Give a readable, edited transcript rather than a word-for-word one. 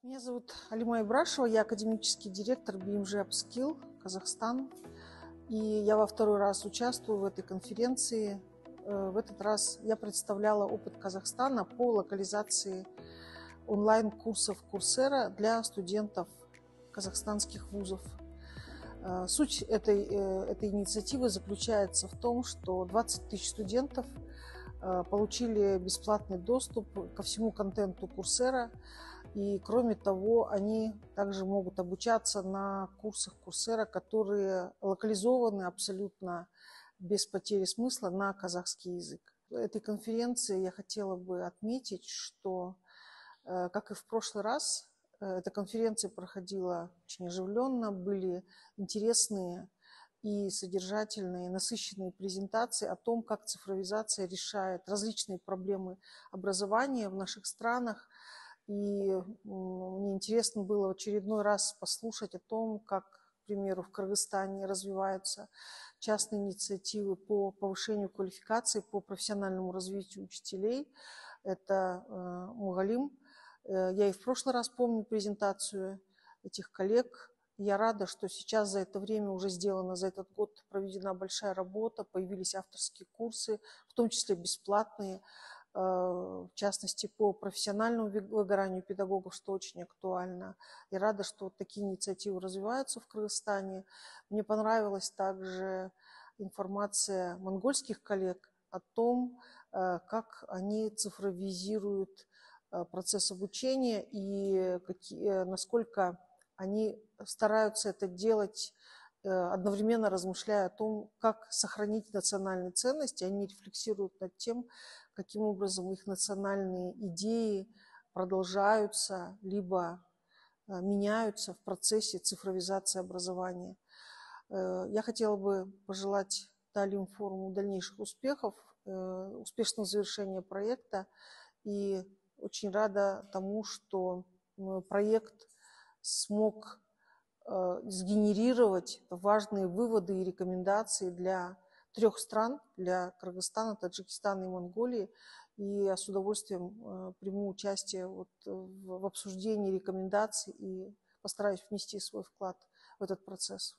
Меня зовут Алима Ибрашева, я академический директор BMG Upskill Казахстан. И я во второй раз участвую в этой конференции. В этот раз я представляла опыт Казахстана по локализации онлайн-курсов Coursera для студентов казахстанских вузов. Суть этой инициативы заключается в том, что 20 тысяч студентов получили бесплатный доступ ко всему контенту Coursera. И кроме того, они также могут обучаться на курсах Coursera, которые локализованы абсолютно без потери смысла на казахский язык. В этой конференции я хотела бы отметить, что, как и в прошлый раз, эта конференция проходила очень оживленно, были интересные и содержательные, насыщенные презентации о том, как цифровизация решает различные проблемы образования в наших странах. И мне интересно было в очередной раз послушать о том, как, к примеру, в Кыргызстане развиваются частные инициативы по повышению квалификации, по профессиональному развитию учителей. Это Мугалим. Я и в прошлый раз помню презентацию этих коллег. Я рада, что сейчас за это время уже сделана, за этот год проведена большая работа, появились авторские курсы, в том числе бесплатные, в частности, по профессиональному выгоранию педагогов, что очень актуально. И рада, что вот такие инициативы развиваются в Кыргызстане. Мне понравилась также информация монгольских коллег о том, как они цифровизируют процесс обучения и насколько они стараются это делать, одновременно размышляя о том, как сохранить национальные ценности. Они рефлексируют над тем, каким образом их национальные идеи продолжаются, либо меняются в процессе цифровизации образования. Я хотела бы пожелать Таллин форуму дальнейших успехов, успешного завершения проекта. И очень рада тому, что проект смог сгенерировать важные выводы и рекомендации для 3 стран, для Кыргызстана, Таджикистана и Монголии. И я с удовольствием приму участие в обсуждении рекомендаций и постараюсь внести свой вклад в этот процесс.